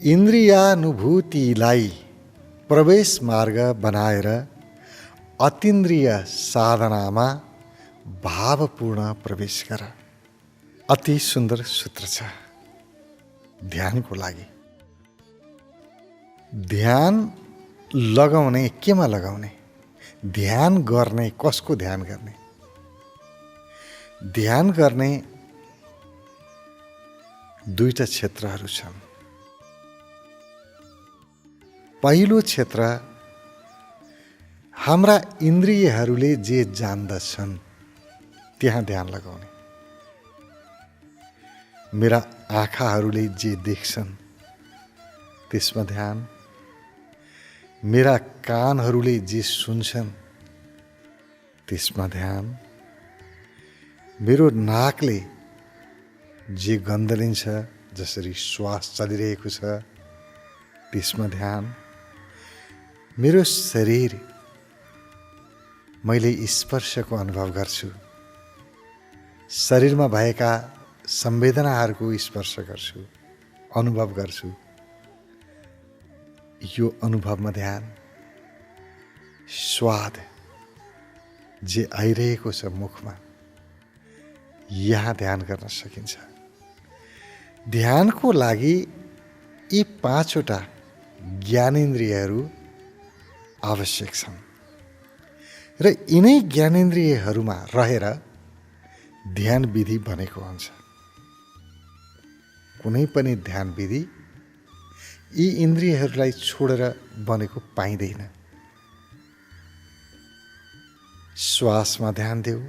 इन्द्रियानुभूतिलाई प्रवेश मार्ग बनाएर अतीन्द्रिय साधनामा भावपूर्ण प्रवेश गर। अति सुन्दर सूत्र छ ध्यानको लागि। ध्यान लगाउने केमा लगाउने? ध्यान गर्ने कसको ध्यान गर्ने? ध्यान गर्ने दुईटा क्षेत्रहरू छन्। पहिलो क्षेत्र हाम्रा इन्द्रियहरूले जे जान्दछन् त्यहाँ ध्यान लगाउने। मेरा आँखाहरूले जे देख्छन् त्यसमा ध्यान, मेरा कानहरूले जे सुन्छन् त्यसमा ध्यान, मेरो नाकले जे गन्ध लिन्छ, जसरी श्वास चलिरहेको छ त्यसमा ध्यान, मेरो शरीर मैले स्पर्शको अनुभव गर्छु, शरीरमा भएका संवेदनाहरूको स्पर्श गर्छु, अनुभव गर्छु, यो अनुभवमा ध्यान, स्वाद जे आइरहेको छ मुखमा यहाँ ध्यान गर्न सकिन्छ। ध्यानको लागि यी पाँचवटा ज्ञानेन्द्रियहरू आवश्यक छन् र यिनै ज्ञानेन्द्रियहरूमा रहेर ध्यान विधि बनेको हुन्छ। कुनै पनि ध्यान विधि यी इन्द्रियहरूलाई छोडेर बनेको पाइँदैन। श्वासमा ध्यान देऊ,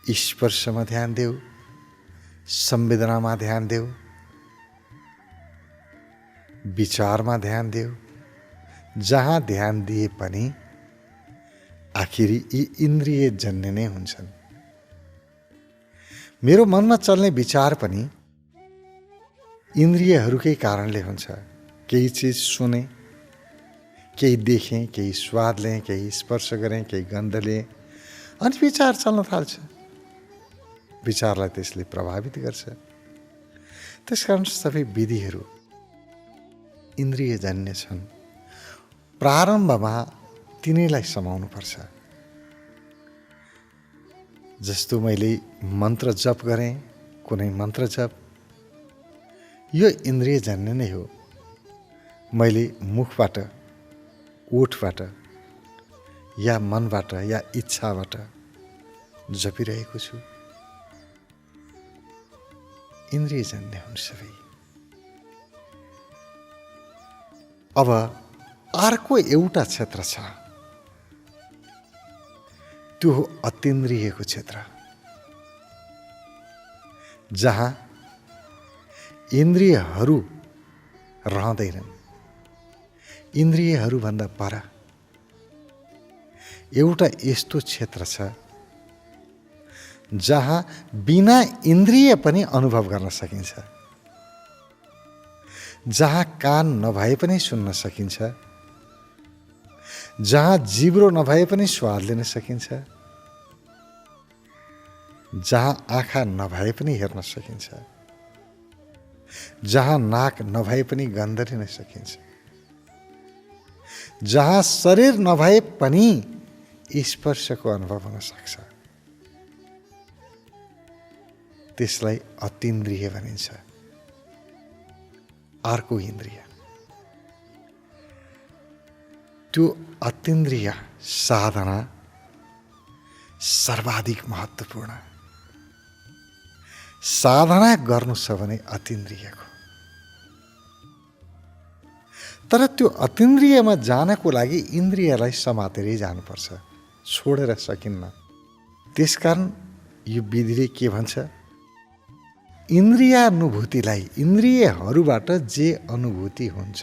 स्पर्शमा ध्यान देऊ, संवेदनामा ध्यान देऊ, विचारमा ध्यान देऊ। जहाँ ध्यान दिए पनि आखिरी यी इन्द्रिय जन्य नै हुन्छन्। मेरो मनमा चल्ने विचार पनि इन्द्रियहरूकै कारणले हुन्छ। केही चिज सुने, केही देखेँ, केही स्वाद लें, केही स्पर्श गरेँ, केही गन्ध लिएँ, अनि विचार चल्न थाल्छ। विचारलाई त्यसले प्रभावित गर्छ। त्यसकारण सबै विधिहरू इन्द्रियजन्य छन्। प्रारम्भमा तिनैलाई समाउनुपर्छ। जस्तो मैले मन्त्र जप गरेँ, कुनै मन्त्र जप, यो इन्द्रियजन्य नै हो। मैले मुखबाट, ओठबाट या मनबाट या इच्छाबाट जपिरहेको छु, इन्द्रियजन्य हुन् सबै। अब अर्को एउटा क्षेत्र छ, त्यो हो अतीन्द्रियको क्षेत्र, जहाँ इन्द्रियहरू रहँदैनन्। इन्द्रियहरूभन्दा पर एउटा यस्तो क्षेत्र छ जहाँ बिना इन्द्रिय पनि अनुभव गर्न सकिन्छ, जहाँ कान नभए पनि सुन्न सकिन्छ, जहाँ जिब्रो नभए पनि स्वाद लिन सकिन्छ, जहाँ आँखा नभए पनि हेर्न सकिन्छ, जहाँ नाक नभए पनि गन्ध लिन सकिन्छ, जहाँ शरीर नभए पनि स्पर्शको अनुभव हुन सक्छ, त्यसलाई अतीन्द्रिय भनिन्छ। अर्को इन्द्रिय, त्यो अतीन्द्रिय साधना सर्वाधिक महत्त्वपूर्ण। साधना गर्नु छ भने अतीन्द्रियको। तर त्यो अतीन्द्रियमा जानको लागि इन्द्रियलाई समातेरै जानुपर्छ, छोडेर सकिन्न। त्यसकारण यो विधिले के भन्छ? इन्द्रियानुभूतिलाई, इन्द्रियहरूबाट जे अनुभूति हुन्छ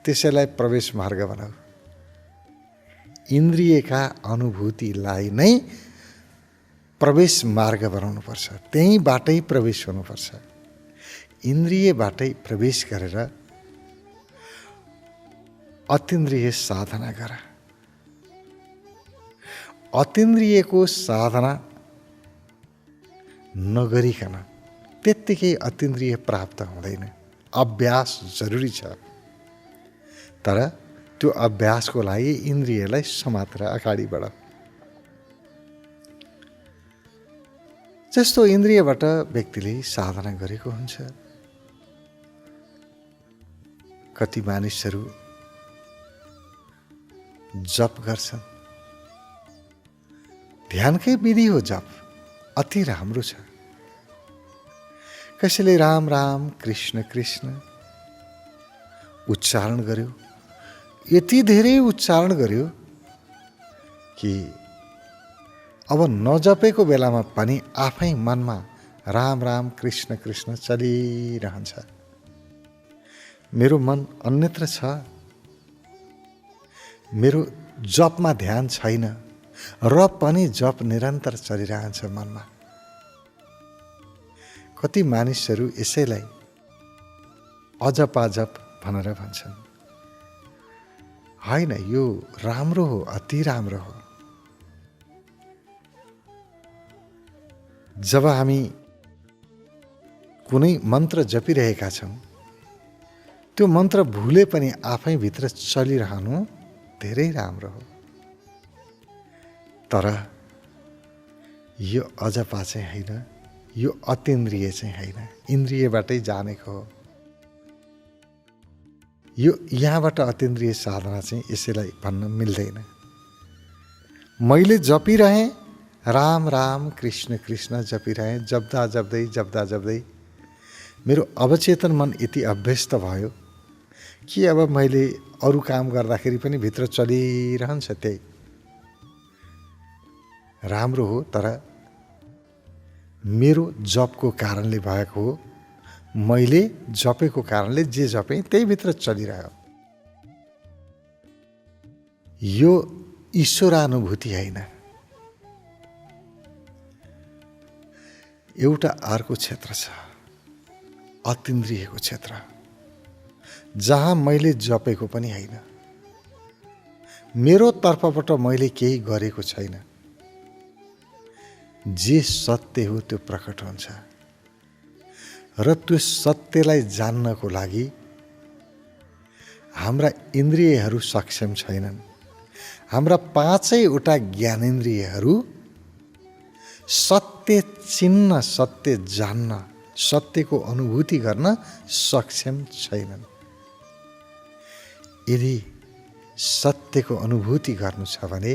त्यसैलाई प्रवेश मार्ग बनाऊ। इन्द्रियका अनुभूतिलाई नै प्रवेश मार्ग बनाउनुपर्छ, त्यही बाटै प्रवेश हुनुपर्छ। इन्द्रियबाटै प्रवेश गरेर अतीन्द्रिय साधना गर। अतीन्द्रियको साधना नगरिकन त्यत्तिकै अतीन्द्रिय प्राप्त हुँदैन। अभ्यास जरुरी छ। तर त्यो अभ्यासको लागि इन्द्रियलाई समातेर अगाडि बढ। जस्तो इन्द्रियबाट व्यक्तिले साधना गरेको हुन्छ। कति मानिसहरू जप गर्छन्, ध्यानकै विधि हो जप, अति राम्रो छ। कसैले राम राम कृष्ण कृष्ण उच्चारण गर्यो, यति धेरै उच्चारण गर्यो कि अब नजपेको बेलामा पनि आफै मनमा राम राम कृष्ण कृष्ण चलिरहन्छ। मेरो मन अन्यत्र छ, मेरो जपमा ध्यान छैन, र पनि जप निरन्तर चलिरहन्छ मनमा। कति मानिसहरू यसैलाई अजपाजप भनेर भन्छन्। होइन, यो राम्रो हो, अति राम्रो हो। जब हामी कुनै मन्त्र जपिरहेका छौँ, त्यो मन्त्र भुले पनि आफै भित्र चलिरहनु धेरै राम्रो हो। तर यो अजपा चाहिँ होइन, यो अतीन्द्रिय चाहिँ होइन, इन्द्रियबाटै जानेको हो। यो यहाँबाट अतीन्द्रिय साधना चाहिँ यसैलाई भन्न मिल्दैन। मैले जपिरहेँ, राम राम कृष्ण कृष्ण जपिरहेँ, जप्दा जप्दै मेरो अवचेतन मन यति अभ्यस्त भयो कि अब मैले अरू काम गर्दाखेरि पनि भित्र चलिरहन्छ। त्यही राम्रो हो, तर मेरो जपको कारणले भएको हो। मैले जपेको कारणले जे जपेँ त्यही भित्र चलिरह्यो। यो ईश्वरानुभूति होइन। एउटा अर्को क्षेत्र छ, अतीन्द्रियको क्षेत्र, जहाँ मैले जपेको पनि होइन, मेरो तर्फबाट मैले केही गरेको छैन। जे सत्य हो त्यो प्रकट हुन्छ, र त्यो सत्यलाई जान्नको लागि हाम्रा इन्द्रियहरू सक्षम छैनन्। हाम्रा पाँचैवटा ज्ञानेन्द्रियहरू सत्य चिन्न, सत्य जान्न, सत्यको अनुभूति गर्न सक्षम छैनन्। यदि सत्यको अनुभूति गर्नु छ भने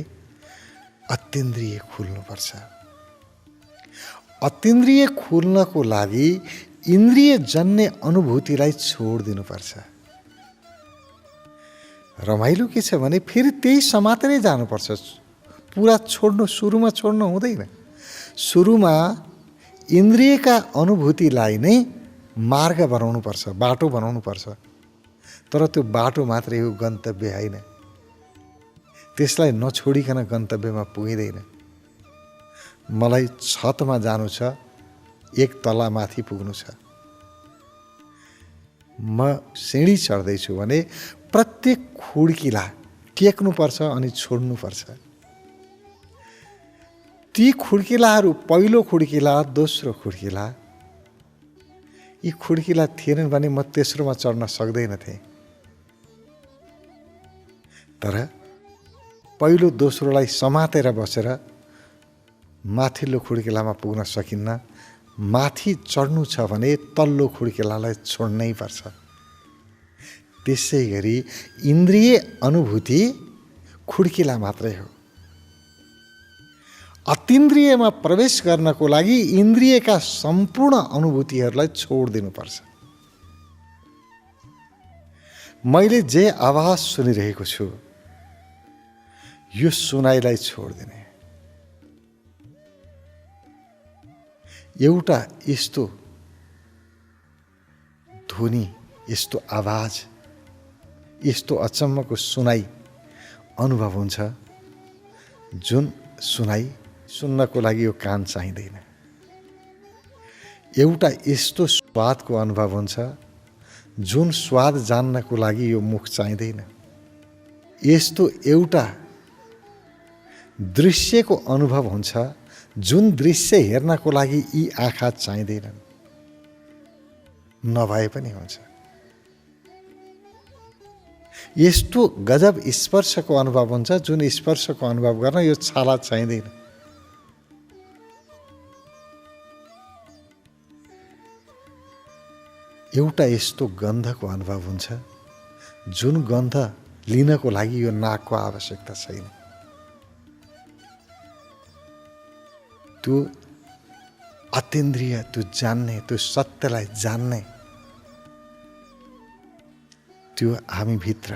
अतीन्द्रिय खुल्नुपर्छ। अतीन्द्रिय खुल्नको लागि इन्द्रिय जन्य अनुभूतिलाई छोडिदिनुपर्छ। रमाइलो के छ भने फेरि त्यही समातेरै जानुपर्छ। पुरा छोड्नु, सुरुमा छोड्नु हुँदैन। सुरुमा इन्द्रियका अनुभूतिलाई नै मार्ग बनाउनुपर्छ, बाटो बनाउनुपर्छ। तर त्यो बाटो मात्रै हो, गन्तव्य होइन। त्यसलाई नछोडिकन गन्तव्यमा पुगिँदैन। मलाई छतमा जानु छ, एक तला माथि पुग्नु छ, म सिँढी चढ्दैछु भने प्रत्येक खुड्किला टेक्नुपर्छ अनि छोड्नुपर्छ। ती खुड्किलाहरू, पहिलो खुड्किला, दोस्रो खुड्किला, यी खुड्किला थिएनन् भने म तेस्रोमा चढ्न सक्दैन थिएँ। तर पहिलो दोस्रोलाई समातेर बसेर माथिल्लो खुड्किलामा पुग्न सकिन्न। माथि चढ्नु छ भने तल्लो खुड्किलालाई छोड्नै पर्छ। त्यसै गरी इन्द्रिय अनुभूति खुड्किला मात्रै हो। अतीन्द्रियमा प्रवेश गर्नको लागि इन्द्रियका सम्पूर्ण अनुभूतिहरूलाई छोडिदिनुपर्छ। मैले जे आवाज सुनिरहेको छु, यो सुनाइलाई छोडिदिने। एउटा यस्तो ध्वनि, यस्तो आवाज, यस्तो अचम्मको सुनाइ अनुभव हुन्छ, जुन सुनाइ सुन्नको लागि यो कान चाहिँदैन। एउटा यस्तो स्वादको अनुभव हुन्छ, जुन स्वाद जान्नको लागि यो मुख चाहिँदैन। यस्तो एउटा दृश्यको अनुभव हुन्छ, जुन दृश्य हेर्नको लागि यी आँखा चाहिँदैनन्। नभए पनि हुन्छ। यस्तो गजब स्पर्शको अनुभव हुन्छ जुन स्पर्शको अनुभव गर्न यो छाला चाहिँदैन। एउटा यस्तो गन्धको अनुभव हुन्छ जुन गन्ध लिनको लागि यो नाकको आवश्यकता छैन। त्यो अतीन्द्रिय, त्यो जान्ने, त्यो सत्यलाई जान्ने, त्यो हामीभित्र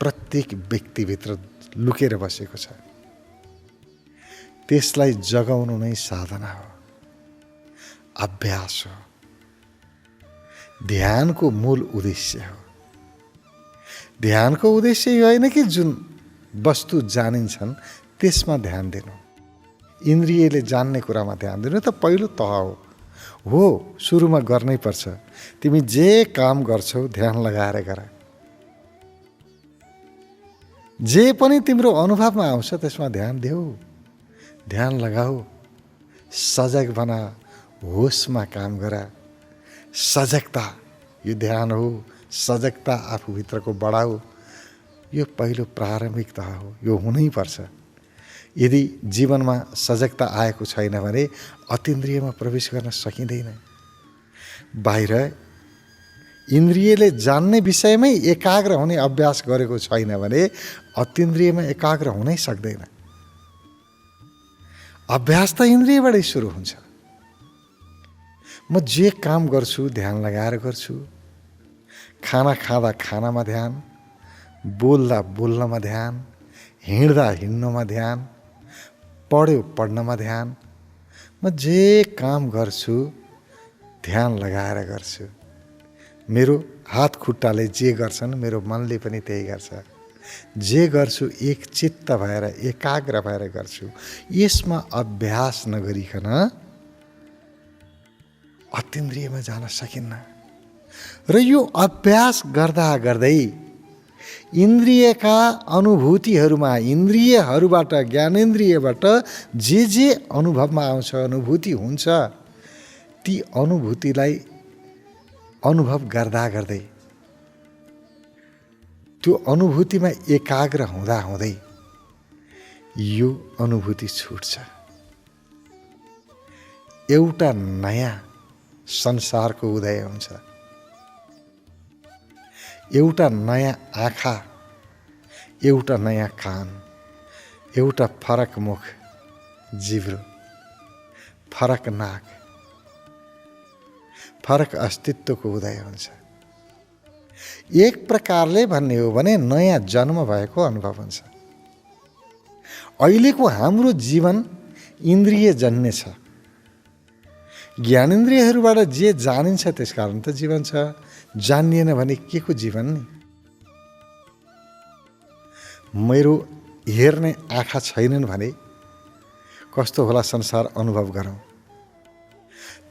प्रत्येक व्यक्तिभित्र लुकेर बसेको छ। त्यसलाई जगाउनु नै साधना हो, अभ्यास हो, ध्यानको मूल उद्देश्य हो। ध्यानको उद्देश्य यो होइन कि जुन वस्तु जानिन्छन् त्यसमा ध्यान दिनु, इन्द्रियले जान्ने कुरामा ध्यान दिनु त पहिलो तह हो। सुरुमा गर्नै पर्छ। तिमी जे काम गर्छौ ध्यान लगाएर गर। जे पनि तिम्रो अनुभवमा आउँछ त्यसमा ध्यान देऊ, ध्यान लगाऊ, सजग बना, होसमा काम गर। सजगता यो ध्यान हो। सजगता आफूभित्रको बढाऊ। यो पहिलो प्रारम्भिक तह हो, यो हुनै पर्छ। यदि जीवनमा सजगता आएको छैन भने अतीन्द्रियमा प्रवेश गर्न सकिँदैन। बाहिर इन्द्रियले जान्ने विषयमै एकाग्र हुने अभ्यास गरेको छैन भने अतीन्द्रियमा एकाग्र हुनै सक्दैन। अभ्यास त इन्द्रियबाटै सुरु हुन्छ। म जे काम गर्छु ध्यान लगाएर गर्छु। खाना खाँदा खानामा ध्यान, बोल्दा बोल्नमा ध्यान, हिँड्दा हिँड्नमा ध्यान, पढ्यो पढ्नमा ध्यान। म जे काम गर्छु ध्यान लगाएर गर्छु। मेरो हात खुट्टाले जे गर्छन् मेरो मनले पनि त्यही गर्छ। जे गर्छु एक चित्त भएर एकाग्र भएर गर्छु। यसमा अभ्यास नगरिकन अतीन्द्रियमा जान सकिन्न। र यो अभ्यास गर्दा गर्दै इन्द्रियका अनुभूतिहरूमा, इन्द्रियहरूबाट, ज्ञानेन्द्रियबाट जे अनुभवमा आउँछ, अनुभूति हुन्छ, ती अनुभूतिलाई अनुभव गर्दा गर्दै त्यो अनुभूतिमा एकाग्र हुँदा हुँदै यो अनुभूति छुट्छ। एउटा नयाँ संसारको उदय हुन्छ। एउटा नयाँ आँखा, एउटा नयाँ कान, एउटा फरक मुख, जिब्रो, फरक नाक, फरक अस्तित्वको उदय हुन्छ। एक प्रकारले भन्ने हो भने नयाँ जन्म भएको अनुभव हुन्छ। अहिलेको हाम्रो जीवन इन्द्रियजन्य छ। ज्ञानेन्द्रियहरूबाट जे जानिन्छ त्यसकारण त जीवन छ। जानिएन भने के को जीवन नि? मेरो हेर्ने आँखा छैनन् भने कस्तो होला संसार अनुभव गरौँ।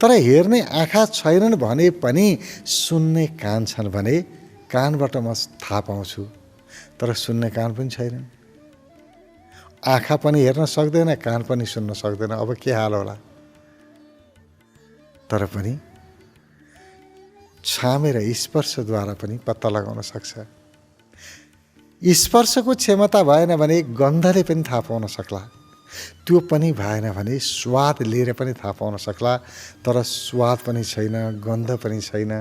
तर हेर्ने आँखा छैनन् भने पनि सुन्ने कान छन् भने कानबाट म थाहा पाउँछु। तर सुन्ने कान पनि छैनन्। आँखा पनि हेर्न सक्दैन, कान पनि सुन्न सक्दैन। अब के हाल होला? तर पनि छामेर स्पर्शद्वारा पनि पत्ता लगाउन सक्छ। स्पर्शको क्षमता भएन भने गन्धले पनि थाहा पाउन सक्ला। त्यो पनि भएन भने स्वाद लिएर पनि थाहा पाउन सक्ला। तर स्वाद पनि छैन, गन्ध पनि छैन,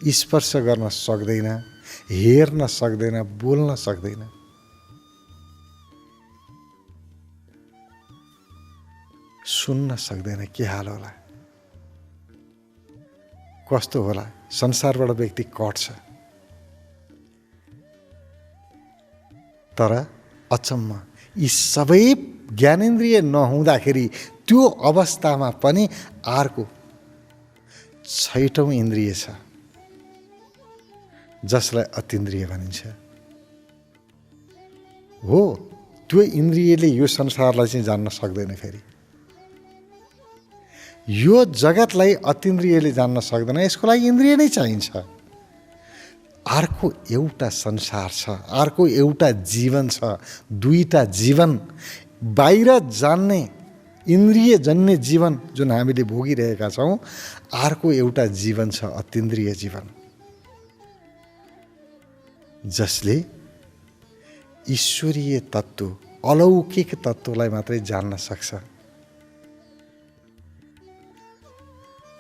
स्पर्श गर्न सक्दैन, हेर्न सक्दैन, बोल्न सक्दैन। सुन्न सक्दैन। के हाल होला? कस्तो होला? संसारबाट व्यक्ति कट्छ। तर अचम्म यी सबै ज्ञानेन्द्रिय नहुँदाखेरि त्यो अवस्थामा पनि अर्को छैटौँ इन्द्रिय छ जसलाई अतीन्द्रिय भनिन्छ। हो, त्यो इन्द्रियले यो संसारलाई चाहिँ जान्न सक्दैन। फेरि यो जगतलाई अतीन्द्रियले जान्न सक्दैन। यसको लागि इन्द्रिय नै चाहिन्छ। अर्को एउटा संसार छ, अर्को एउटा जीवन छ। दुईटा जीवन, बाहिर जान्ने इन्द्रियजन्य जीवन जुन हामीले भोगिरहेका छौँ, अर्को एउटा जीवन छ अतीन्द्रिय जीवन, जसले ईश्वरीय तत्त्व, अलौकिक तत्त्वलाई मात्रै जान्न सक्छ।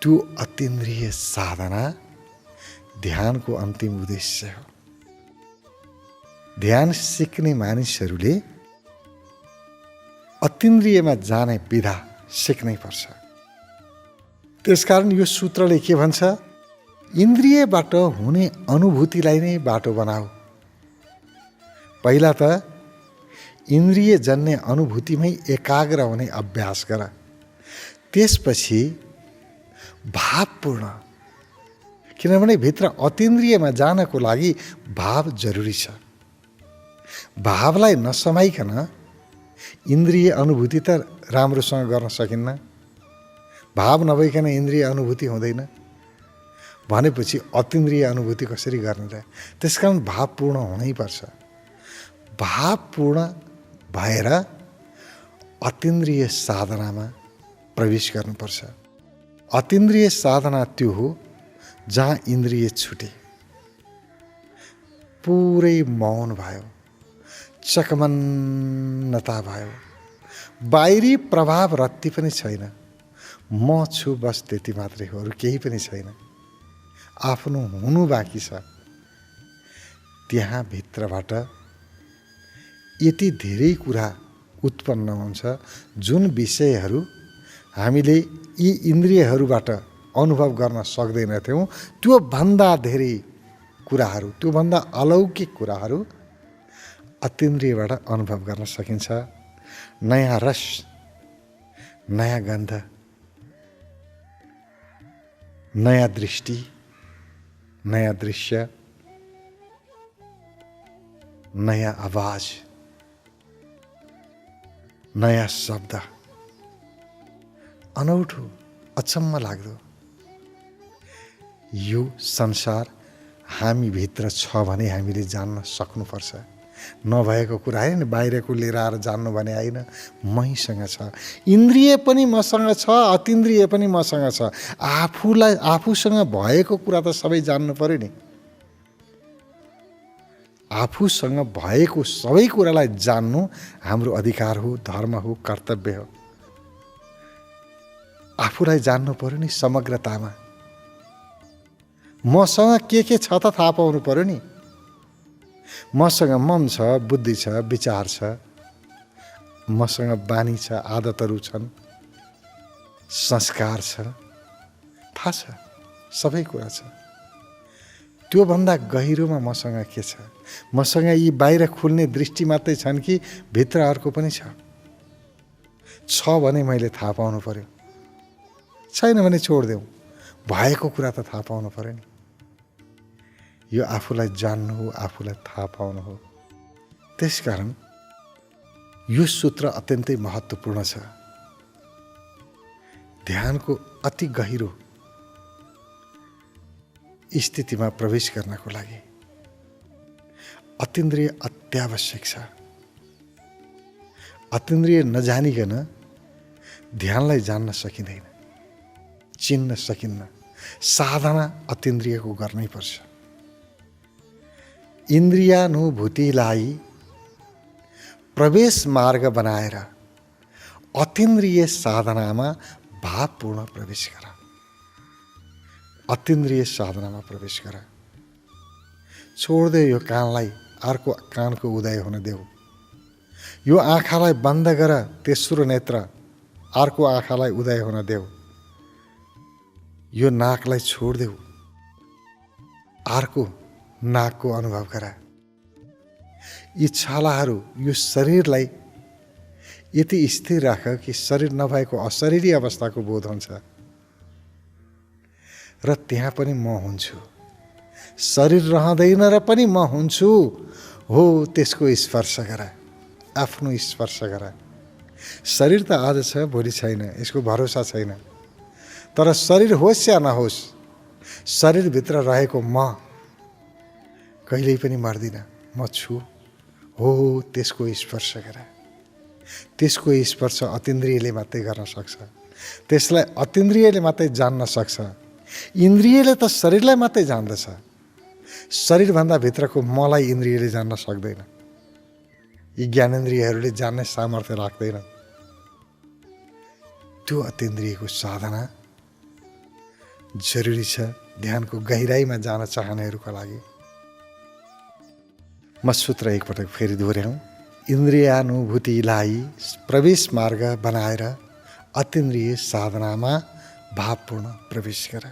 त्यो अतीन्द्रिय साधना ध्यानको अन्तिम उद्देश्य हो। ध्यान सिक्ने मानिसहरूले अतीन्द्रियमा जाने विधा सिक्नै पर्छ। त्यसकारण यो सूत्रले के भन्छ? इन्द्रियबाट हुने अनुभूतिलाई नै बाटो बनाऊ। पहिला त इन्द्रियजन्य अनुभूतिमै एकाग्र हुने अभ्यास गर। त्यसपछि भावपूर्ण, किनभने भित्र अतीन्द्रियमा जानको लागि भाव जरुरी छ। भावलाई नसमाइकन इन्द्रिय अनुभूति त राम्रोसँग गर्न सकिन्न। भाव नभइकन इन्द्रिय अनुभूति हुँदैन भनेपछि अतीन्द्रिय अनुभूति कसरी गर्ने र? त्यसकारण भावपूर्ण हुनैपर्छ। भावपूर्ण भएर अतीन्द्रिय साधनामा प्रवेश गर्नुपर्छ। अतीन्द्रिय साधना त्यो हो जहाँ इन्द्रिय छुटे, पुरै मौन भयो, चकमन्नता भयो, बाहिरी प्रभाव रत्ती पनि छैन। म छु बस, त्यति मात्रै हो, अरू केही पनि छैन। आफ्नो हुनु बाँकी छ। त्यहाँ भित्रबाट यति धेरै कुरा उत्पन्न हुन्छ जुन विषयहरू हामीले यी इन्द्रियहरूबाट अनुभव गर्न सक्दैनथ्यौँ। त्यो भन्दा धेरै कुराहरू, त्यो भन्दा अलौकिक कुराहरू अतीन्द्रियबाट अनुभव गर्न सकिन्छ। नयाँ रस, नयाँ गन्ध, नयाँ दृष्टि, नयाँ दृश्य, नयाँ आवाज, नयाँ शब्द, अनौठो, अचम्म लाग्दो यो संसार हामी भित्र छ भने हामीले जान्न सक्नुपर्छ। नभएको कुरा होइन, बाहिरको लिएर आएर जान्नु भने होइन, महीसँग छ। इन्द्रिय पनि मसँग छ, अतीन्द्रिय पनि मसँग छ। आफूसँग भएको कुरा त सबै जान्नु पर्यो नि। आफूसँग भएको सबै कुरालाई जान्नु हाम्रो अधिकार हो, धर्म हो, कर्तव्य हो। आफूलाई जान्नु पर्यो नि समग्रतामा। मसँग के छ त थाहा पाउनु पर्यो नि। मसँग मन छ, बुद्धि छ, विचार छ, मसँग बानी छ, आदतहरू छन्, संस्कार छ, थाहा छ, सबै कुरा छ। त्योभन्दा गहिरोमा मसँग के छ? मसँग यी बाहिर खुल्ने दृष्टि मात्रै छन् कि भित्र अर्को पनि छ भने मैले थाहा पाउनु पर्यो। छैन भने छोडिदेऊ। भएको कुरा त थाहा पाउनु पर्यो नि। यो आफूलाई जान्नु हो, आफूलाई थाहा पाउनु हो। त्यसकारण यो सूत्र अत्यन्तै महत्त्वपूर्ण छ। ध्यानको अति गहिरो स्थितिमा प्रवेश गर्नको लागि अतीन्द्रिय अत्यावश्यक छ। अतीन्द्रिय नजानिकन ध्यानलाई जान्न सकिँदैन, चिन्न सकिन्न। साधना अतीन्द्रियको गर्नै पर्छ। इन्द्रियानुभूतिलाई प्रवेश मार्ग बनाएर अतीन्द्रिय साधनामा भावपूर्ण प्रवेश गर। अतीन्द्रिय साधनामा प्रवेश गर। छोड्दे यो कानलाई, अर्को कानको उदय हुन देऊ। यो आँखालाई बन्द गर, तेस्रो नेत्र अर्को आँखालाई उदय हुन देऊ। यो नाकलाई छोड्देऊ, अर्को नाकको अनुभव गर। यी छालाहरू, यो शरीरलाई यति स्थिर राख कि शरीर नभएको अशरीरी अवस्थाको बोध हुन्छ र त्यहाँ पनि म हुन्छु। शरीर रहँदैन र पनि म हुन्छु हो, त्यसको स्पर्श गर। आफ्नो स्पर्श गर। शरीर त आज छ, भोलि छैन, यसको भरोसा छैन। तर शरीर होस् या नहोस्, शरीरभित्र रहेको म कहिल्यै पनि मर्दिन, म छु हो, त्यसको स्पर्श गर। त्यसको स्पर्श अतीन्द्रियले मात्रै गर्न सक्छ। त्यसलाई अतीन्द्रियले मात्रै जान्न सक्छ। इन्द्रियले त शरीरलाई मात्रै जान्दछ। शरीरभन्दा भित्रको मलाई इन्द्रियले जान्न सक्दैन, यी ज्ञानेन्द्रियहरूले जान्ने सामर्थ्य राख्दैन। त्यो अतीन्द्रियको साधना जरुरी छ ध्यानको गहिराईमा जान चाहनेहरूका लागि। म सूत्र एकपटक फेरि दोहोऱ्याउँ। इन्द्रियानुभूतिलाई प्रवेश मार्ग बनाएर अतीन्द्रिय साधनामा भावपूर्ण प्रवेश गर।